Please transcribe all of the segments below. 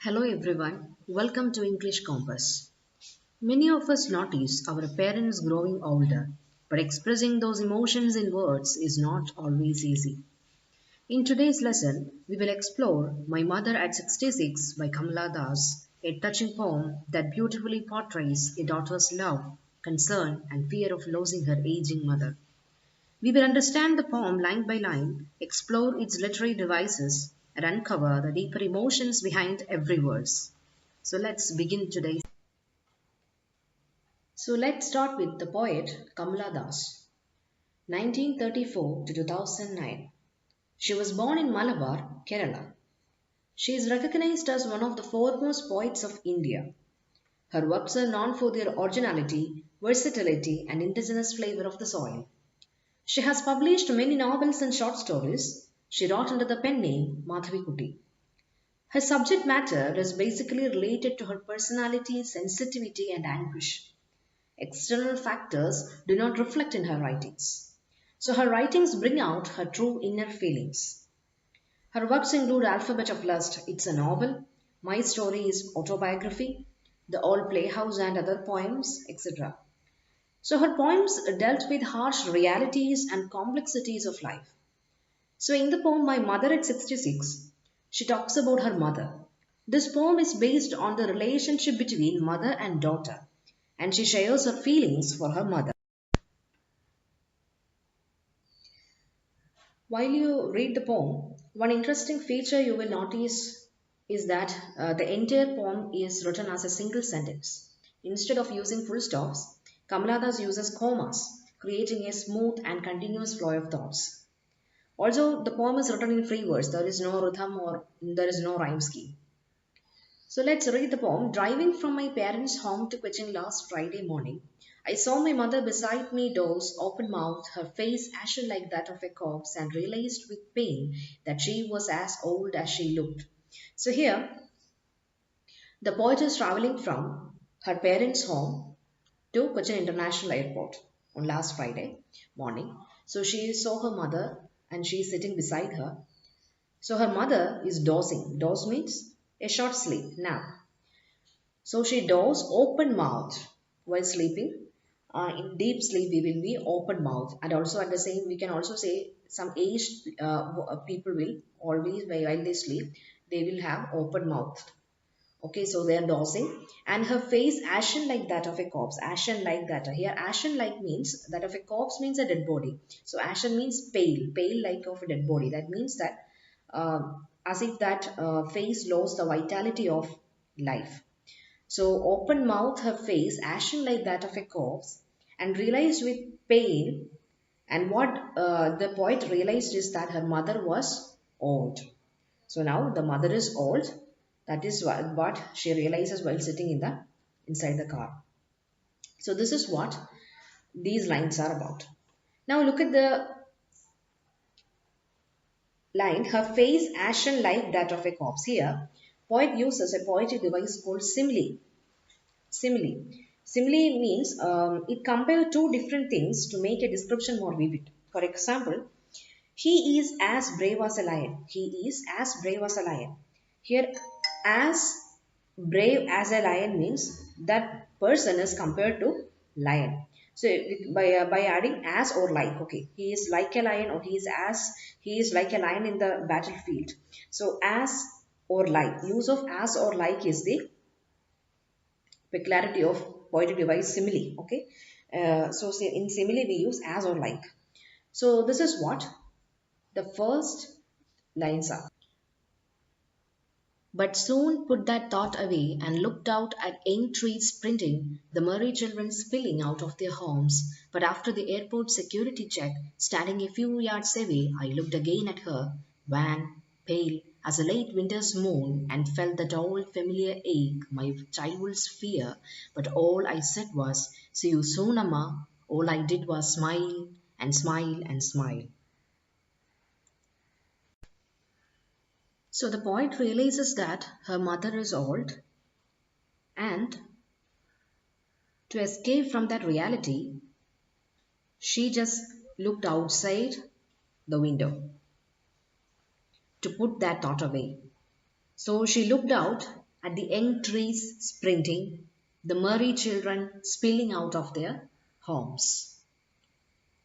Hello everyone, welcome to English Compass. Many of us notice our parents growing older, but expressing those emotions in words is not always easy. In today's lesson, we will explore My Mother at 66 by Kamala Das, a touching poem that beautifully portrays a daughter's love, concern, and fear of losing her aging mother. We will understand the poem line by line, explore its literary devices, and uncover the deeper emotions behind every verse. So let's begin today. So let's start with the poet Kamala Das, 1934 to 2009. She was born in Malabar, Kerala. She is recognized as one of the foremost poets of India. Her works are known for their originality, versatility, and indigenous flavor of the soil. She has published many novels and short stories. She wrote under the pen name Madhavi. Her subject matter is basically related to her personality, sensitivity, and anguish. External factors do not reflect in her writings. So her writings bring out her true inner feelings. Her works include Alphabet of Lust, it's a novel, My Story is autobiography, The Old Playhouse and Other Poems, etc. So her poems dealt with harsh realities and complexities of life. So in the poem My Mother at 66, she talks about her mother. This poem is based on the relationship between mother and daughter, and she shares her feelings for her mother. While you read the poem, one interesting feature you will notice is that the entire poem is written as a single sentence. Instead of using full stops, Kamaladas uses commas, creating a smooth and continuous flow of thoughts. Also, the poem is written in free verse. There is no rhythm or there is no rhyme scheme. So let's read the poem. Driving from my parents' home to Cochin last Friday morning, I saw my mother beside me, doors open mouthed, her face ashen like that of a corpse, and realized with pain that she was as old as she looked. So here, the poet is traveling from her parents' home to Cochin International Airport on last Friday morning. So she saw her mother and she is sitting beside her. So her mother is dozing. Doze means a short sleep, nap. So she does open mouth while sleeping. In deep sleep, we will be open mouth, and also at the same, we can also say some aged people will always while they sleep, they will have open mouth. Okay, so they are dozing, and her face ashen like that of a corpse. Ashen like that. Here, ashen like means that of a corpse means a dead body. So ashen means pale, pale like of a dead body. That means that as if that face lost the vitality of life. So open mouth her face, ashen like that of a corpse, and realized with pain. And what the poet realized is that her mother was old. So now the mother is old. That is what she realizes while sitting in the inside the car. So this is what these lines are about. Now look at the line, her face ashen like that of a corpse. Here, poet uses a poetic device called simile. Simile. Simile means it compares two different things to make a description more vivid. For example, he is as brave as a lion. He is as brave as a lion. Here, as brave as a lion means that person is compared to lion. So by adding as or like, okay, he is like a lion or he is like a lion in the battlefield. So as or like, use of as or like is the peculiarity of poetic device simile. Okay, so say in simile we use as or like. So this is what the first lines are. But soon put that thought away and looked out at young trees sprinting, the merry children spilling out of their homes. But after the airport security check, standing a few yards away, I looked again at her, wan, pale as a late winter's moon, and felt that old familiar ache, my childhood's fear. But all I said was, "See you soon, Amma." All I did was smile and smile and smile. So the poet realizes that her mother is old, and to escape from that reality, she just looked outside the window to put that thought away. So she looked out at the young trees sprinting, the merry children spilling out of their homes.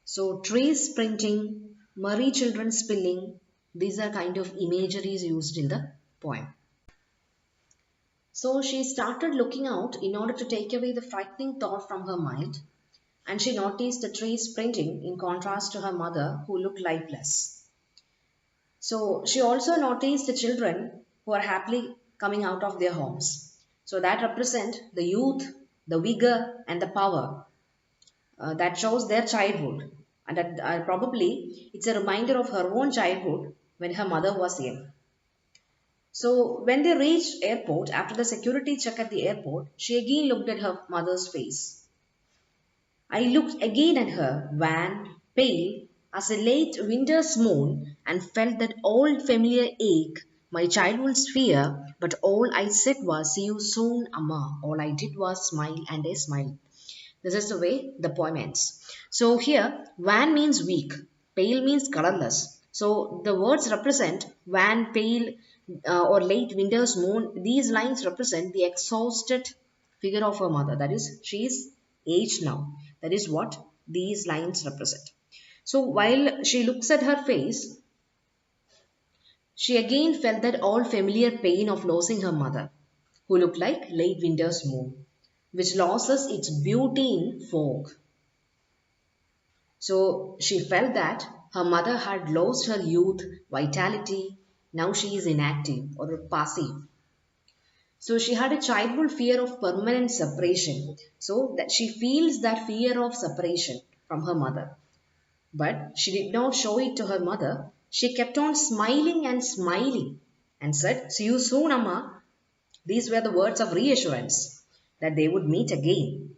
So, trees sprinting, merry children spilling, these are kind of imageries used in the poem. So, she started looking out in order to take away the frightening thought from her mind, and she noticed the trees sprinting in contrast to her mother, who looked lifeless. So, she also noticed the children who are happily coming out of their homes. So, that represent the youth, the vigor, and the power that shows their childhood, and that probably it's a reminder of her own childhood when her mother was young. So when they reached airport after the security check at the airport, she again looked at her mother's face. I looked again at her, wan, pale as a late winter's moon, and felt that old familiar ache, my childhood's fear. But all I said was, "See you soon, Amma." All I did was smile, and I smiled. This is the way the poem ends. So here, wan means weak, pale means colorless. So the words represent wan, pale, or late winter's moon. These lines represent the exhausted figure of her mother. That is, she is aged now. That is what these lines represent. So while she looks at her face, she again felt that old familiar pain of losing her mother, who looked like late winter's moon, which loses its beauty in fog. So she felt that her mother had lost her youth, vitality, now she is inactive or passive. So she had a childhood fear of permanent separation. So that she feels that fear of separation from her mother. But she did not show it to her mother. She kept on smiling and smiling and said, "See you soon, Amma." These were the words of reassurance that they would meet again.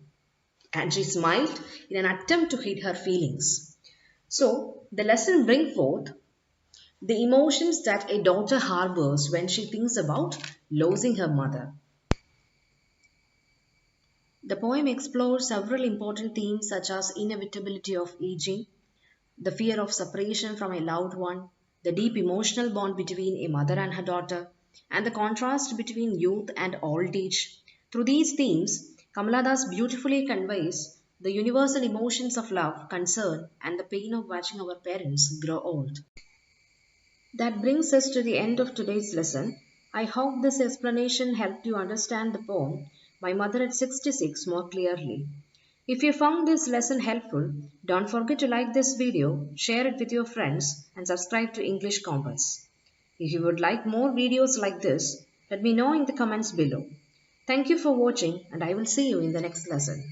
And she smiled in an attempt to hide her feelings. So, the lesson brings forth the emotions that a daughter harbors when she thinks about losing her mother. The poem explores several important themes such as inevitability of aging, the fear of separation from a loved one, the deep emotional bond between a mother and her daughter, and the contrast between youth and old age. Through these themes, Kamala Das beautifully conveys the universal emotions of love, concern, and the pain of watching our parents grow old. That brings us to the end of today's lesson. I hope this explanation helped you understand the poem My Mother at 66 more clearly. If you found this lesson helpful, don't forget to like this video, share it with your friends, and subscribe to English Compass. If you would like more videos like this, let me know in the comments below. Thank you for watching, and I will see you in the next lesson.